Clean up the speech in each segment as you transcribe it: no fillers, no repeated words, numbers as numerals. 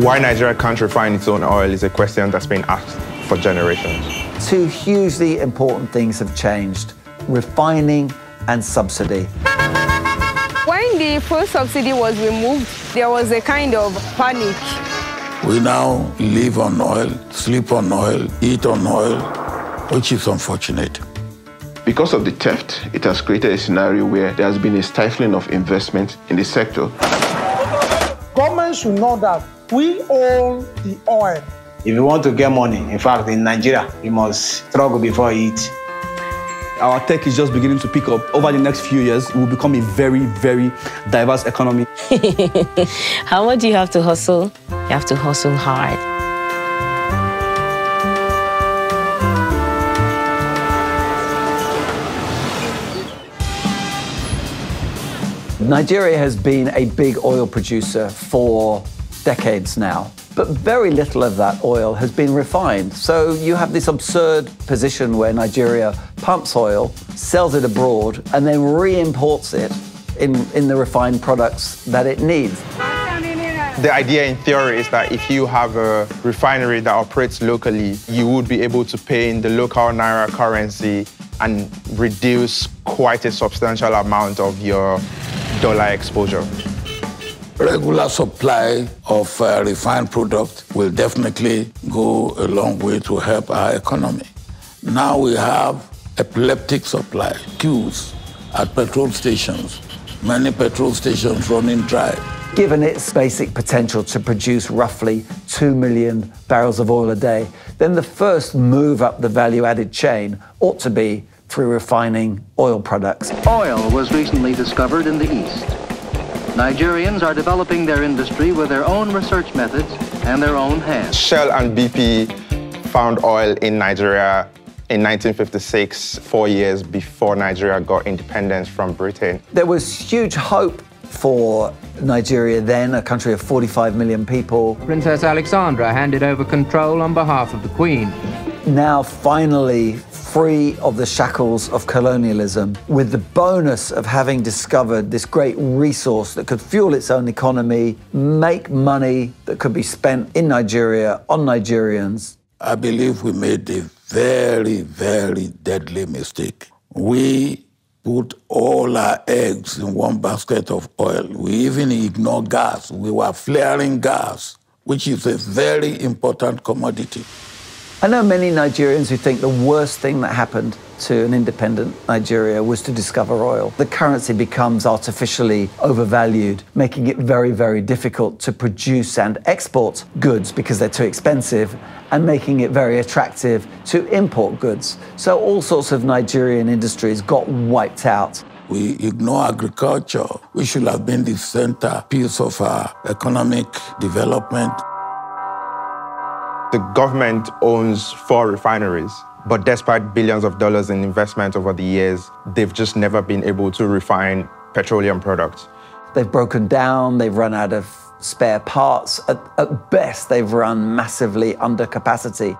Why Nigeria can't refine its own oil is a question that's been asked for generations. Two hugely important things have changed: refining and subsidy. When the first subsidy was removed, there was a kind of panic. We now live on oil, sleep on oil, eat on oil, which is unfortunate. Because of the theft, it has created a scenario where there has been a stifling of investment in the sector. Government should know that we own the oil. If you want to get money, in fact, in Nigeria, you must struggle before you eat. Our tech is just beginning to pick up. Over the next few years, it will become a very, very diverse economy. How much do you have to hustle? You have to hustle hard. Nigeria has been a big oil producer for decades now, but very little of that oil has been refined. So you have this absurd position where Nigeria pumps oil, sells it abroad, and then re-imports it in the refined products that it needs. The idea in theory is that if you have a refinery that operates locally, you would be able to pay in the local Naira currency and reduce quite a substantial amount of your dollar exposure. Regular supply of refined product will definitely go a long way to help our economy. Now we have epileptic supply, queues at petrol stations, many petrol stations running dry. Given its basic potential to produce roughly 2 million barrels of oil a day, then the first move up the value-added chain ought to be through refining oil products. Oil was recently discovered in the East. Nigerians are developing their industry with their own research methods and their own hands. Shell and BP found oil in Nigeria in 1956, 4 years before Nigeria got independence from Britain. There was huge hope for Nigeria then, a country of 45 million people. Princess Alexandra handed over control on behalf of the Queen. Now finally free of the shackles of colonialism, with the bonus of having discovered this great resource that could fuel its own economy, make money that could be spent in Nigeria on Nigerians. I believe we made a very, very deadly mistake. We put all our eggs in one basket of oil. We even ignored gas. We were flaring gas, which is a very important commodity. I know many Nigerians who think the worst thing that happened to an independent Nigeria was to discover oil. The currency becomes artificially overvalued, making it very, very difficult to produce and export goods because they're too expensive, and making it very attractive to import goods. So all sorts of Nigerian industries got wiped out. We ignore agriculture. We should have been the centerpiece of our economic development. The government owns 4 refineries, but despite billions of dollars in investment over the years, they've just never been able to refine petroleum products. They've broken down, they've run out of spare parts. At best, they've run massively under capacity.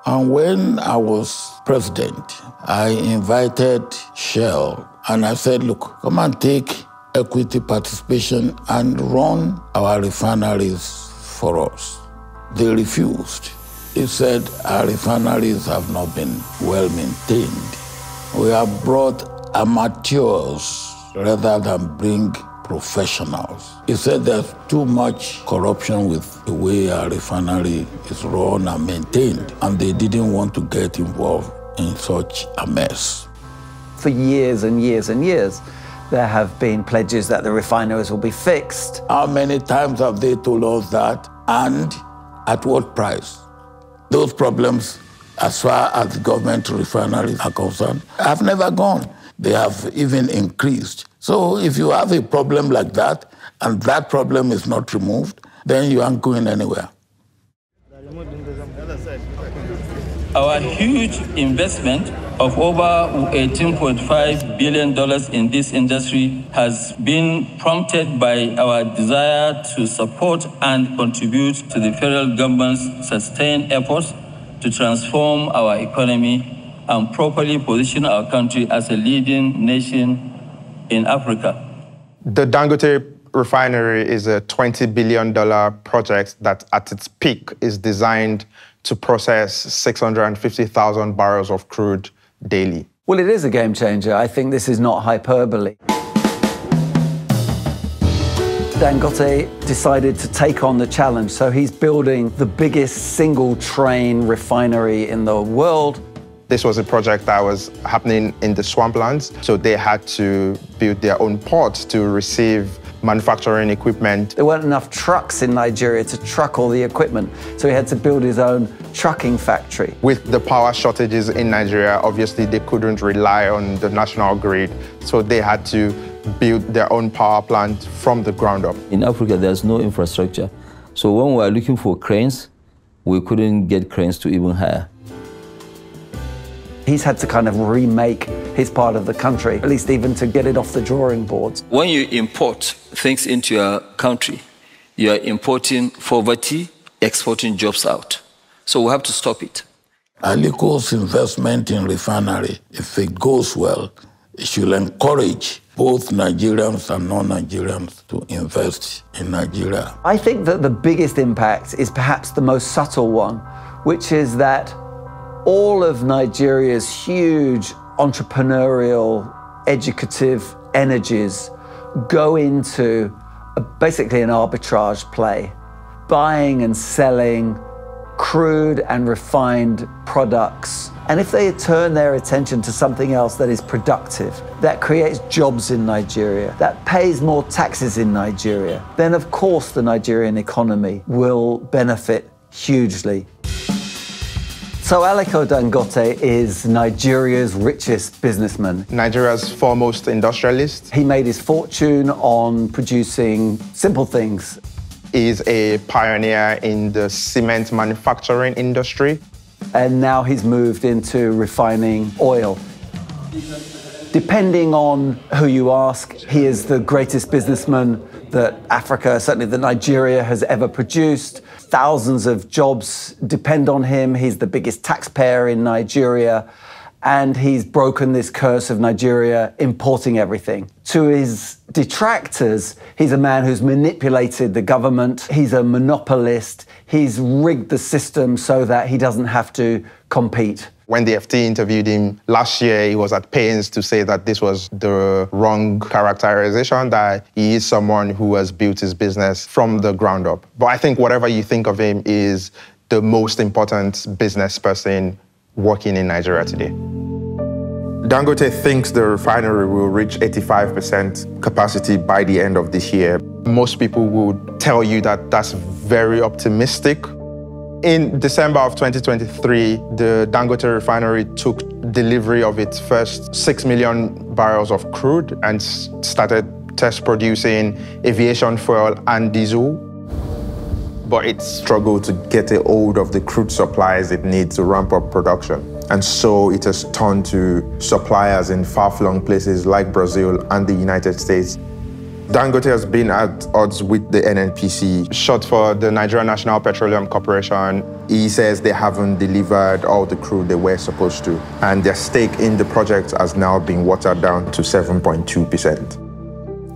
And when I was president, I invited Shell and I said, look, come and take equity participation and run our refineries for us. They refused. He said, our refineries have not been well maintained. We have brought amateurs rather than bring professionals. He said there's too much corruption with the way our refinery is run and maintained, and they didn't want to get involved in such a mess. For years and years and years, there have been pledges that the refineries will be fixed. How many times have they told us that, and at what price? Those problems, as far as the government refineries are concerned, have never gone. They have even increased. So if you have a problem like that, and that problem is not removed, then you aren't going anywhere. Our huge investment of over $18.5 billion in this industry has been prompted by our desire to support and contribute to the federal government's sustained efforts to transform our economy and properly position our country as a leading nation in Africa. The Dangote refinery is a $20 billion project that at its peak is designed to process 650,000 barrels of crude daily. Well, it is a game changer. I think this is not hyperbole. Dangote decided to take on the challenge, so he's building the biggest single-train refinery in the world. This was a project that was happening in the swamplands, so they had to build their own ports to receive manufacturing equipment. There weren't enough trucks in Nigeria to truck all the equipment, so he had to build his own trucking factory. With the power shortages in Nigeria, obviously they couldn't rely on the national grid, so they had to build their own power plant from the ground up. In Africa, there's no infrastructure. So when we were looking for cranes, we couldn't get cranes to even hire. He's had to kind of remake his part of the country, at least even to get it off the drawing boards. When you import things into your country, you are importing poverty, exporting jobs out. So we have to stop it. Aliko's investment in refinery, if it goes well, it should encourage both Nigerians and non-Nigerians to invest in Nigeria. I think that the biggest impact is perhaps the most subtle one, which is that all of Nigeria's huge entrepreneurial, educative energies go into basically an arbitrage play, buying and selling crude and refined products. And if they turn their attention to something else that is productive, that creates jobs in Nigeria, that pays more taxes in Nigeria, then of course the Nigerian economy will benefit hugely. So Aliko Dangote is Nigeria's richest businessman. Nigeria's foremost industrialist. He made his fortune on producing simple things. He's a pioneer in the cement manufacturing industry. And now he's moved into refining oil. Depending on who you ask, he is the greatest businessman that Africa, certainly that Nigeria, has ever produced. Thousands of jobs depend on him. He's the biggest taxpayer in Nigeria. And he's broken this curse of Nigeria importing everything. To his detractors, he's a man who's manipulated the government. He's a monopolist. He's rigged the system so that he doesn't have to compete. When the FT interviewed him last year, he was at pains to say that this was the wrong characterization, that he is someone who has built his business from the ground up. But I think whatever you think of him is the most important business person working in Nigeria today. Dangote thinks the refinery will reach 85% capacity by the end of this year. Most people would tell you that that's very optimistic. In December of 2023, the Dangote refinery took delivery of its first 6 million barrels of crude and started test producing aviation fuel and diesel. But it struggled to get a hold of the crude supplies it needs to ramp up production. And so it has turned to suppliers in far-flung places like Brazil and the United States. Dangote has been at odds with the NNPC, short for the Nigerian National Petroleum Corporation. He says they haven't delivered all the crude they were supposed to, and their stake in the project has now been watered down to 7.2%.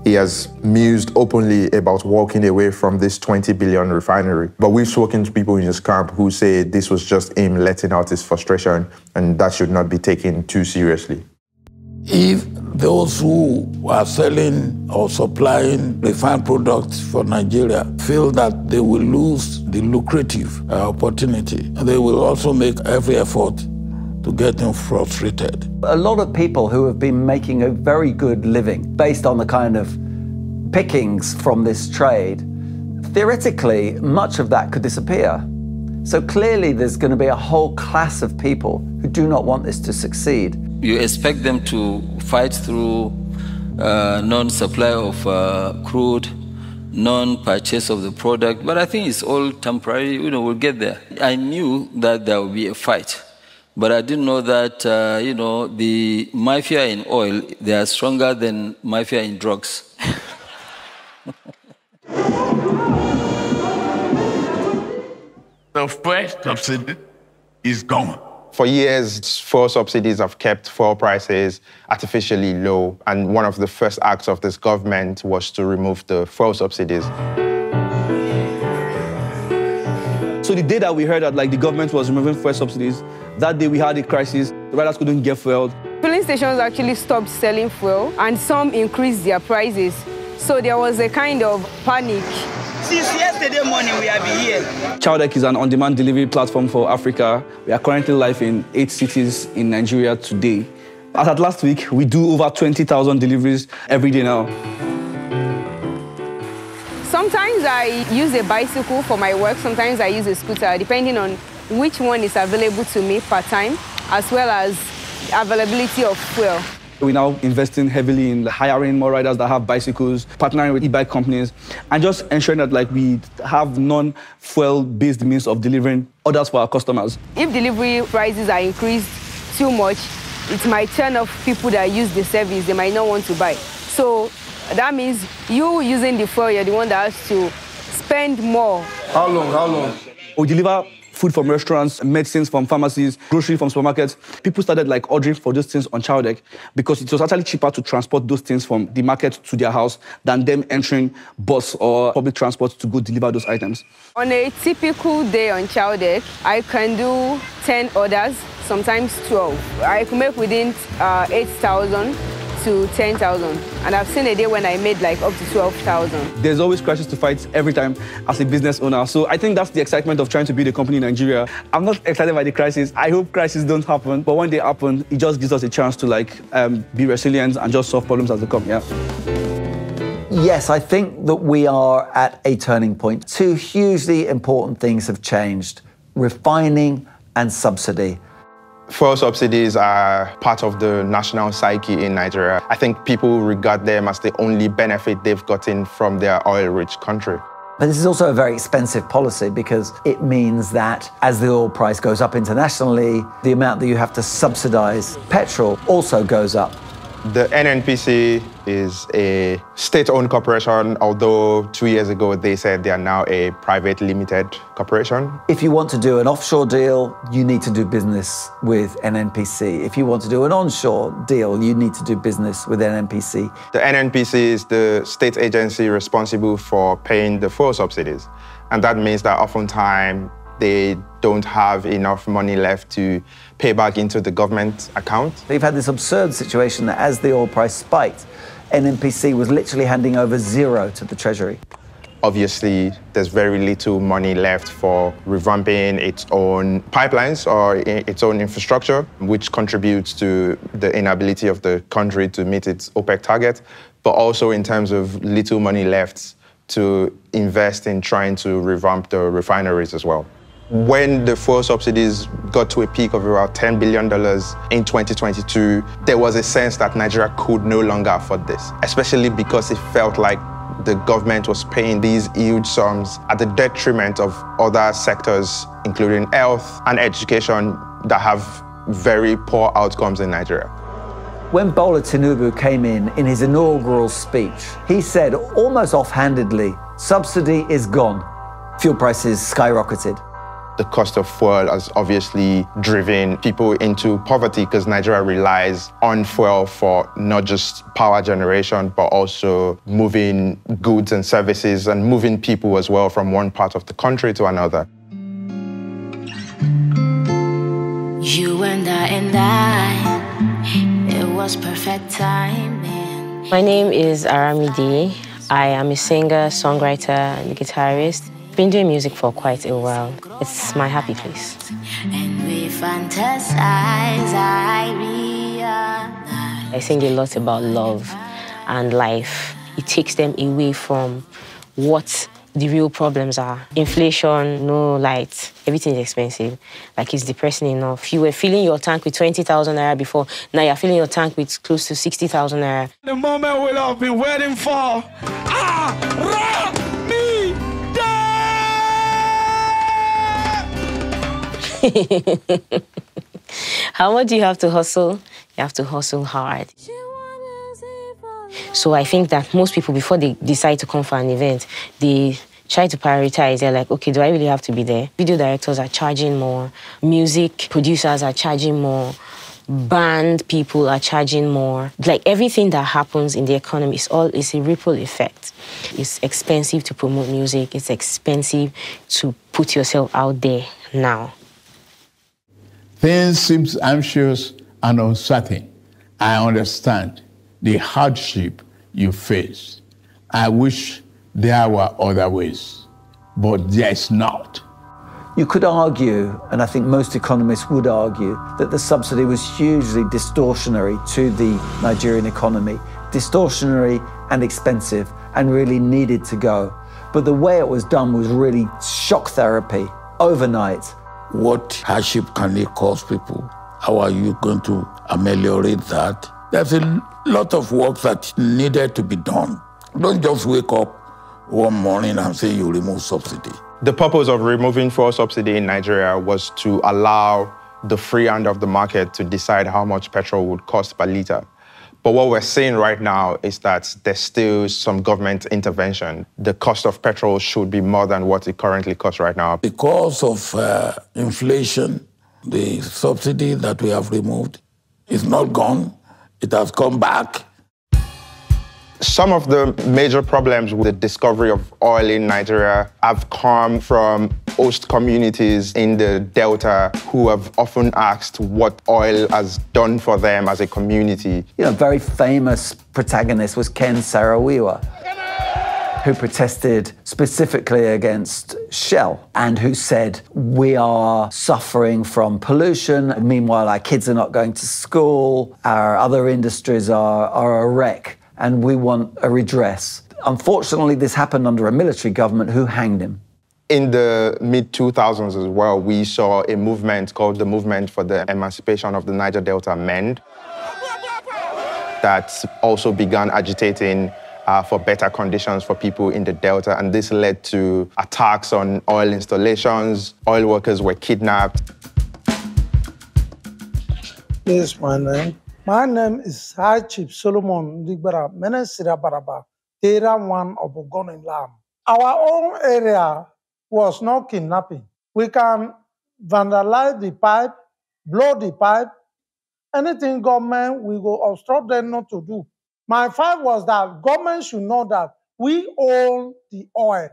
He has mused openly about walking away from this 20 billion refinery. But we've spoken to people in his camp who say this was just him letting out his frustration, and that should not be taken too seriously. If those who are selling or supplying refined products for Nigeria feel that they will lose the lucrative opportunity, they will also make every effort to get them frustrated. A lot of people who have been making a very good living based on the kind of pickings from this trade, theoretically, much of that could disappear. So clearly there's going to be a whole class of people who do not want this to succeed. You expect them to fight through non-supply of crude, non-purchase of the product, but I think it's all temporary. We'll get there. I knew that there would be a fight, but I didn't know that, the mafia in oil, they are stronger than mafia in drugs. The first subsidy is gone. For years, fuel subsidies have kept fuel prices artificially low, and one of the first acts of this government was to remove the fuel subsidies. So the day that we heard that the government was removing fuel subsidies, that day we had a crisis. The riders couldn't get fuel. Filling stations actually stopped selling fuel, and some increased their prices. So there was a kind of panic. Since yesterday morning, we have been here. Chowdeck is an on-demand delivery platform for Africa. We are currently live in 8 cities in Nigeria today. As at last week, we do over 20,000 deliveries every day now. Sometimes I use a bicycle for my work, sometimes I use a scooter, depending on which one is available to me part-time, as well as availability of fuel. We're now investing heavily in hiring more riders that have bicycles, partnering with e-bike companies, and just ensuring that we have non-fuel-based means of delivering orders for our customers. If delivery prices are increased too much, it might turn off people that use the service. They might not want to buy. So that means you using the fuel, you're the one that has to spend more. How long? We deliver food from restaurants, medicines from pharmacies, groceries from supermarkets. People started ordering for those things on Chowdeck because it was actually cheaper to transport those things from the market to their house than them entering bus or public transport to go deliver those items. On a typical day on Chowdeck, I can do 10 orders, sometimes 12. I can make within 8,000 to 10,000. And I've seen a day when I made up to 12,000. There's always crisis to fight every time as a business owner. So I think that's the excitement of trying to build a company in Nigeria. I'm not excited by the crisis. I hope crises don't happen. But when they happen, it just gives us a chance to be resilient and just solve problems as they come, yeah. Yes, I think that we are at a turning point. Two hugely important things have changed: refining and subsidy. Fuel subsidies are part of the national psyche in Nigeria. I think people regard them as the only benefit they've gotten from their oil-rich country. But this is also a very expensive policy because it means that as the oil price goes up internationally, the amount that you have to subsidize petrol also goes up. The NNPC is a state-owned corporation, although 2 years ago they said they are now a private limited corporation. If you want to do an offshore deal, you need to do business with NNPC. If you want to do an onshore deal, you need to do business with NNPC. The NNPC is the state agency responsible for paying the fuel subsidies. And that means that oftentimes they don't have enough money left to pay back into the government account. They've had this absurd situation that as the oil price spiked, NNPC was literally handing over zero to the Treasury. Obviously, there's very little money left for revamping its own pipelines or its own infrastructure, which contributes to the inability of the country to meet its OPEC target, but also in terms of little money left to invest in trying to revamp the refineries as well. When the fuel subsidies got to a peak of about $10 billion in 2022, there was a sense that Nigeria could no longer afford this, especially because it felt like the government was paying these huge sums at the detriment of other sectors, including health and education, that have very poor outcomes in Nigeria. When Bola Tinubu came in his inaugural speech, he said almost offhandedly, subsidy is gone. Fuel prices skyrocketed. The cost of fuel has obviously driven people into poverty because Nigeria relies on fuel for not just power generation, but also moving goods and services and moving people as well from one part of the country to another. You and I, it was perfect timing. My name is Aramide. I am a singer, songwriter, and guitarist. I've been doing music for quite a while. It's my happy place. And we fantasize, I realize. I sing a lot about love and life. It takes them away from what the real problems are. Inflation, no light, everything is expensive. It's depressing enough. You were filling your tank with 20,000 naira before, now you're filling your tank with close to 60,000 naira. The moment we'll have been waiting for. How much do you have to hustle? You have to hustle hard. So I think that most people, before they decide to come for an event, they try to prioritize. They're like, okay, do I really have to be there? Video directors are charging more. Music producers are charging more. Band people are charging more. Like everything that happens in the economy is a ripple effect. It's expensive to promote music. It's expensive to put yourself out there now. Things seem anxious and uncertain. I understand the hardship you face. I wish there were other ways, but there's not. You could argue, and I think most economists would argue, that the subsidy was hugely distortionary to the Nigerian economy, distortionary and expensive, and really needed to go. But the way it was done was really shock therapy, overnight. What hardship can it cause people? How are you going to ameliorate that? There's a lot of work that needed to be done. Don't just wake up one morning and say you remove subsidy. The purpose of removing fuel subsidy in Nigeria was to allow the free hand of the market to decide how much petrol would cost per litre. But what we're seeing right now is that there's still some government intervention. The cost of petrol should be more than what it currently costs right now. Because of inflation, the subsidy that we have removed is not gone. It has come back. Some of the major problems with the discovery of oil in Nigeria have come from host communities in the Delta who have often asked what oil has done for them as a community. You know, a very famous protagonist was Ken Saro-Wiwa, who protested specifically against Shell and who said, we are suffering from pollution. Meanwhile, our kids are not going to school. Our other industries are a wreck. And we want a redress. Unfortunately, this happened under a military government who hanged him. In the mid-2000s as well, we saw a movement called the Movement for the Emancipation of the Niger Delta Men that also began agitating for better conditions for people in the Delta. And this led to attacks on oil installations. Oil workers were kidnapped. This is my name. My name is High Chief Solomon Ndigbara Menesira Baraba, Tera 1 of Ogoniland. Our own area was not kidnapping. We can vandalize the pipe, blow the pipe, anything government we go obstruct them not to do. My fight was that government should know that we own the oil.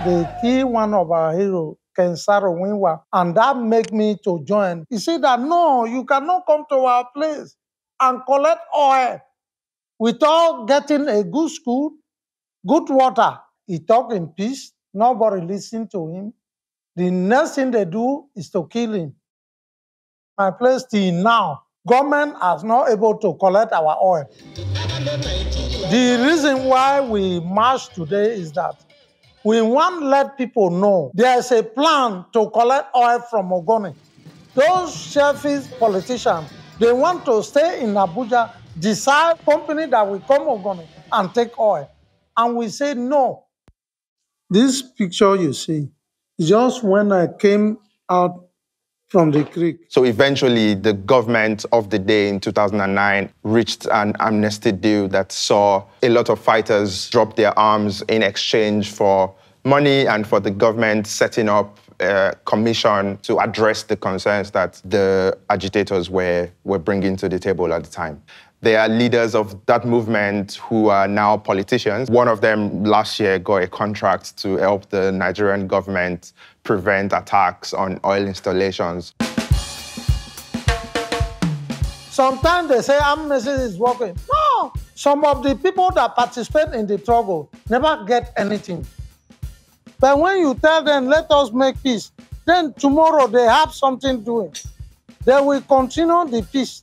They killed one of our heroes, Saro-Wiwa, and that made me to join. He said that, no, you cannot come to our place and collect oil without getting a good school, good water. He talked in peace. Nobody listened to him. The next thing they do is to kill him. My place till now, government is not able to collect our oil. The reason why we march today is that we want to let people know there's a plan to collect oil from Ogoni. Those selfish politicians, they want to stay in Abuja, decide company that will come Ogoni and take oil. And we say no. This picture you see is just when I came out from the creek. So eventually, the government of the day in 2009 reached an amnesty deal that saw a lot of fighters drop their arms in exchange for money and for the government setting up a commission to address the concerns that the agitators were bringing to the table at the time. There are leaders of that movement who are now politicians. One of them last year got a contract to help the Nigerian government prevent attacks on oil installations. Sometimes they say amnesty is working. No, some of the people that participate in the struggle never get anything. But when you tell them, let us make peace, then tomorrow they have something doing. They will continue the peace.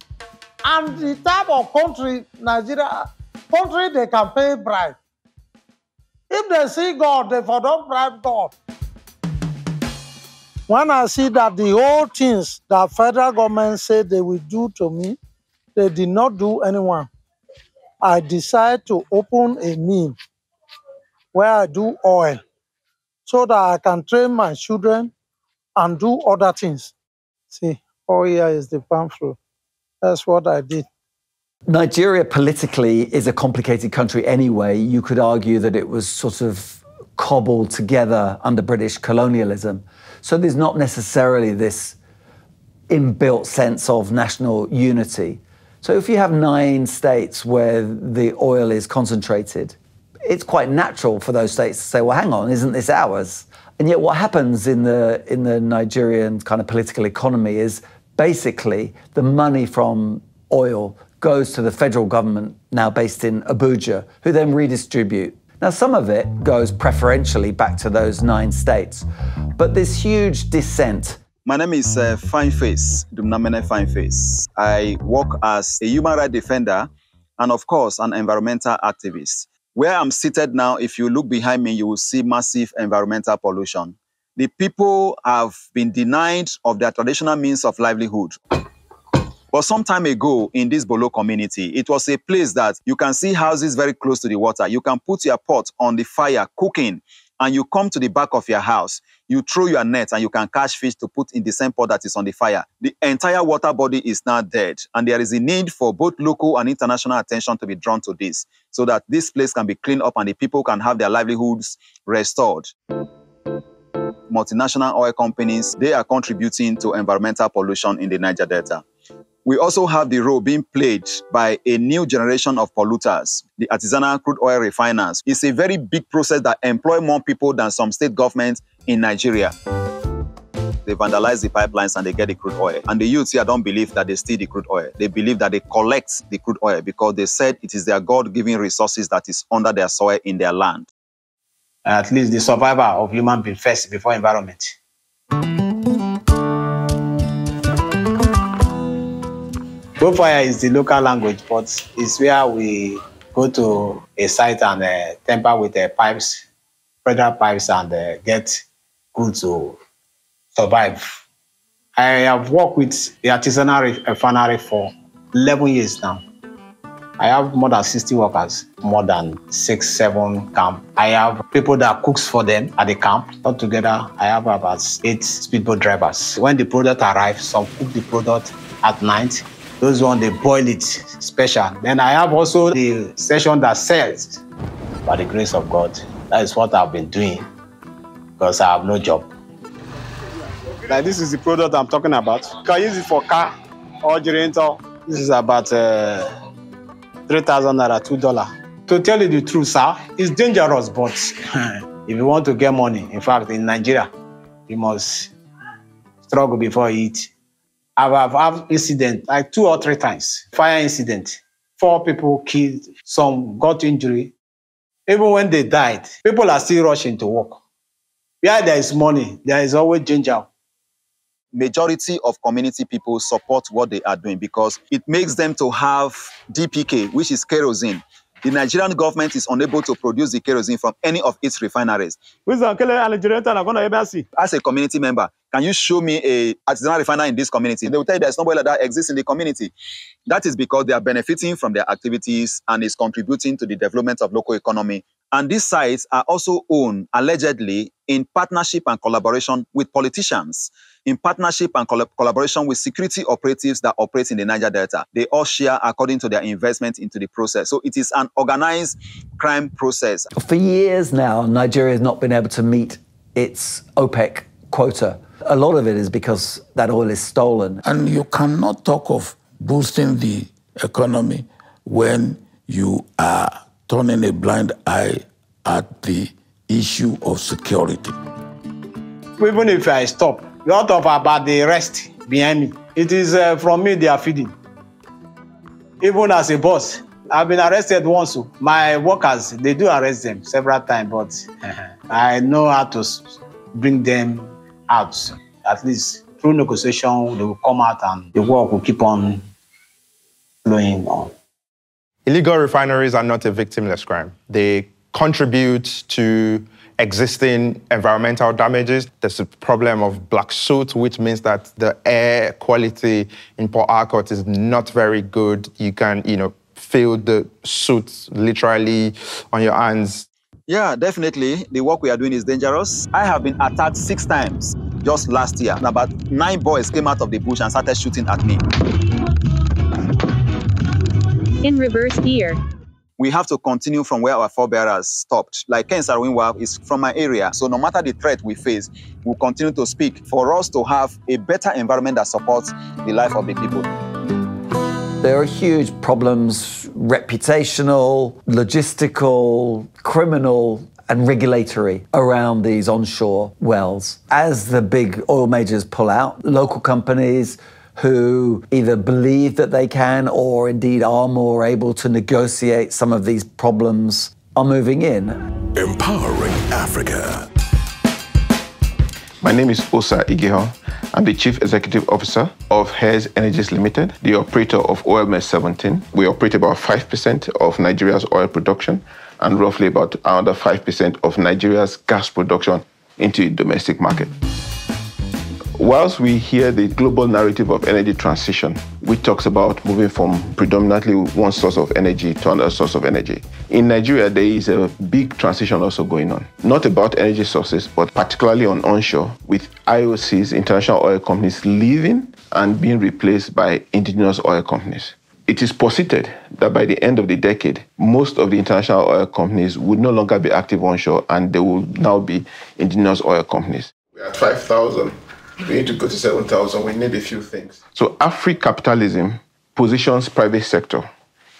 And the type of country, Nigeria, country they can pay bribe. If they see God, they for don't bribe God. When I see that the whole things that federal government said they will do to me, they did not do anyone, I decide to open a mill where I do oil so that I can train my children and do other things. See, all here is the palm fruit. That's what I did. Nigeria politically is a complicated country anyway. You could argue that it was sort of cobbled together under British colonialism. So there's not necessarily this inbuilt sense of national unity. So if you have 9 states where the oil is concentrated, it's quite natural for those states to say, well, hang on, isn't this ours? And yet what happens in the Nigerian kind of political economy is basically the money from oil goes to the federal government, now based in Abuja, who then redistribute. Now, some of it goes preferentially back to those 9 states, but this huge dissent. My name is Fineface, Dumnamene Fineface. I work as a human rights defender and, of course, an environmental activist. Where I'm seated now, if you look behind me, you will see massive environmental pollution. The people have been denied of their traditional means of livelihood. But some time ago in this Bolo community, it was a place that you can see houses very close to the water. You can put your pot on the fire, cooking, and you come to the back of your house, you throw your net and you can catch fish to put in the same pot that is on the fire. The entire water body is now dead. And there is a need for both local and international attention to be drawn to this so that this place can be cleaned up and the people can have their livelihoods restored. Multinational oil companies, they are contributing to environmental pollution in the Niger Delta. We also have the role being played by a new generation of polluters, the artisanal crude oil refiners. It's a very big process that employs more people than some state governments in Nigeria. They vandalize the pipelines and they get the crude oil. And the youths here don't believe that they steal the crude oil. They believe that they collect the crude oil because they said it is their God-given resources that is under their soil in their land. At least the survival of human being first before environment. Profire is the local language, but it's where we go to a site and tamper with the pipes, federal pipes, and get good to survive. I have worked with the artisanal refinery for 11 years now. I have more than 60 workers, more than 6-7 camps. I have people that cooks for them at the camp. Altogether, I have about 8 speedboat drivers. When the product arrives, some cook the product at night. Those ones, they boil it special. Then I have also the section that sells. By the grace of God, that is what I've been doing because I have no job. Like this is the product I'm talking about. You can use it for car or generator. This is about 3,000 naira, $2. To tell you the truth, sir, it's dangerous, but if you want to get money, in fact, in Nigeria, you must struggle before you eat. I've had incident like 2 or 3 times. Fire incident. 4 people killed, some got injury. Even when they died, people are still rushing to work. Where there is money, there is always danger. Majority of community people support what they are doing because it makes them to have DPK, which is kerosene. The Nigerian government is unable to produce the kerosene from any of its refineries. As a community member, can you show me an artisanal refiner in this community? They will tell you there's nobody like that exists in the community. That is because they are benefiting from their activities and is contributing to the development of local economy. And these sites are also owned, allegedly, in partnership and collaboration with politicians, in partnership and collaboration with security operatives that operate in the Niger Delta. They all share according to their investment into the process. So it is an organized crime process. For years now, Nigeria has not been able to meet its OPEC quota. A lot of it is because that oil is stolen. And you cannot talk of boosting the economy when you are turning a blind eye at the issue of security. Even if I stop, you don't talk about the rest behind me. It is from me they are feeding. Even as a boss, I've been arrested once. My workers, they do arrest them several times, but I know how to bring them out. At least through negotiation, they will come out and the work will keep on flowing on. Illegal refineries are not a victimless crime. They contribute to existing environmental damages. There's a problem of black soot, which means that the air quality in Port Harcourt is not very good. You can, feel the soot literally on your hands. Yeah, definitely. The work we are doing is dangerous. I have been attacked 6 times just last year. About 9 boys came out of the bush and started shooting at me. In reverse gear. we have to continue from where our forebears stopped. Like Ken Saro-Wiwa is from my area, so no matter the threat we face, we'll continue to speak for us to have a better environment that supports the life of the people. There are huge problems, reputational, logistical, criminal, and regulatory around these onshore wells. As the big oil majors pull out, local companies who either believe that they can or indeed are more able to negotiate some of these problems are moving in. Empowering Africa. My name is Osa Igeho. I'm the Chief Executive Officer of Heirs Energies Limited, the operator of OMS 17. We operate about 5% of Nigeria's oil production and roughly about another 5% of Nigeria's gas production into the domestic market. Whilst we hear the global narrative of energy transition, which talks about moving from predominantly one source of energy to another source of energy, in Nigeria there is a big transition also going on. Not about energy sources, but particularly on onshore, with IOCs, international oil companies, leaving and being replaced by indigenous oil companies. It is posited that by the end of the decade, most of the international oil companies would no longer be active onshore and they will now be indigenous oil companies. We are at 5,000. We need to go to 7,000. We need a few things. So Africapitalism positions private sector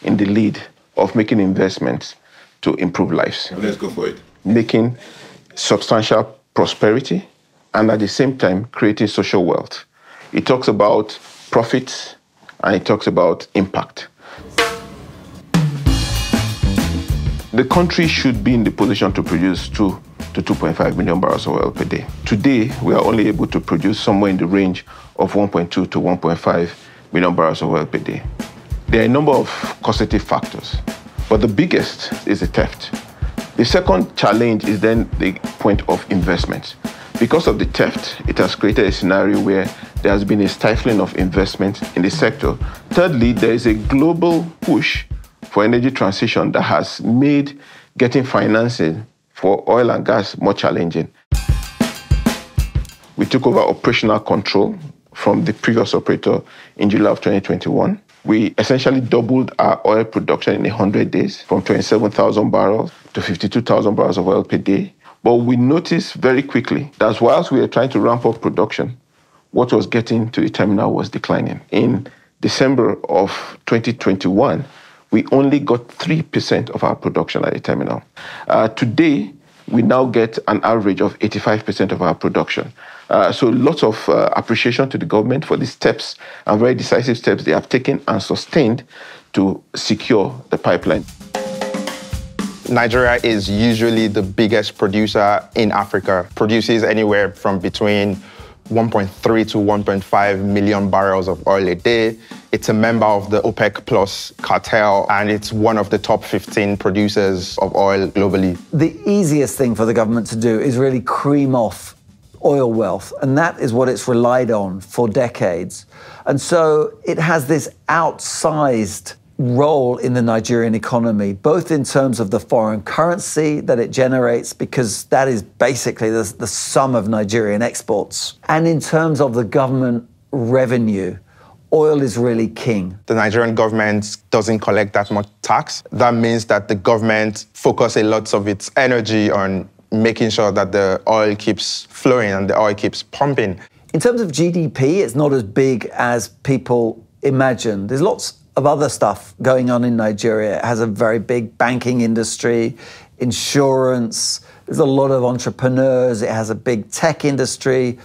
in the lead of making investments to improve lives. Let's go for it. Making substantial prosperity and at the same time creating social wealth. It talks about profits and it talks about impact. The country should be in the position to produce 2 to 2.5 million barrels of oil per day. Today, we are only able to produce somewhere in the range of 1.2 to 1.5 million barrels of oil per day. There are a number of causative factors, but the biggest is the theft. The second challenge is then the point of investment. Because of the theft, it has created a scenario where there has been a stifling of investment in the sector. Thirdly, there is a global push for energy transition that has made getting financing for oil and gas more challenging. We took over operational control from the previous operator in July of 2021. We essentially doubled our oil production in 100 days from 27,000 barrels to 52,000 barrels of oil per day. But we noticed very quickly that whilst we were trying to ramp up production, what was getting to the terminal was declining. In December of 2021, we only got 3% of our production at the terminal. Today, we now get an average of 85% of our production. So lots of appreciation to the government for the steps and very decisive steps they have taken and sustained to secure the pipeline. Nigeria is usually the biggest producer in Africa, produces anywhere from between 1.3 to 1.5 million barrels of oil a day. It's a member of the OPEC Plus cartel, and it's one of the top 15 producers of oil globally. The easiest thing for the government to do is really cream off oil wealth, and that is what it's relied on for decades. And so it has this outsized role in the Nigerian economy, both in terms of the foreign currency that it generates, because that is basically the sum of Nigerian exports, and in terms of the government revenue. Oil is really king. The Nigerian government doesn't collect that much tax. That means that the government focuses a lot of its energy on making sure that the oil keeps flowing and the oil keeps pumping. In terms of GDP, it's not as big as people imagine. There's lots of other stuff going on in Nigeria. It has a very big banking industry, insurance, there's a lot of entrepreneurs, it has a big tech industry.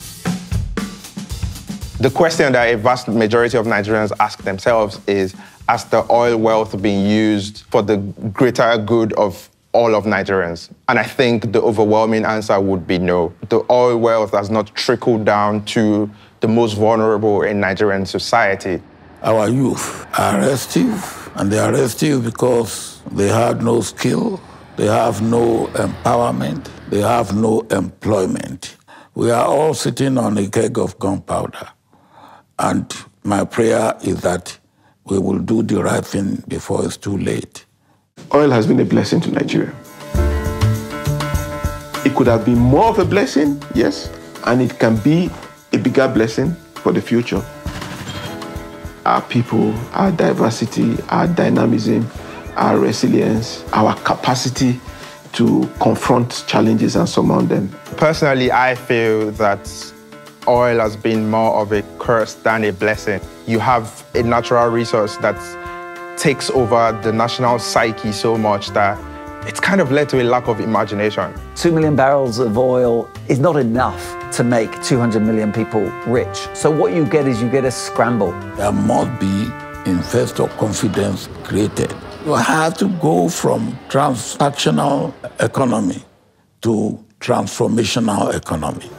The question that a vast majority of Nigerians ask themselves is, has the oil wealth been used for the greater good of all of Nigerians? And I think the overwhelming answer would be no. The oil wealth has not trickled down to the most vulnerable in Nigerian society. Our youth are restive, and they are restive because they have no skill, they have no empowerment, they have no employment. We are all sitting on a keg of gunpowder, and my prayer is that we will do the right thing before it's too late. Oil has been a blessing to Nigeria. It could have been more of a blessing, yes, and it can be a bigger blessing for the future. Our people, our diversity, our dynamism, our resilience, our capacity to confront challenges and surmount them. Personally, I feel that oil has been more of a curse than a blessing. You have a natural resource that takes over the national psyche so much that it's kind of led to a lack of imagination. 2 million barrels of oil is not enough to make 200 million people rich. So what you get is you get a scramble. There must be investor confidence created. You have to go from transactional economy to transformational economy.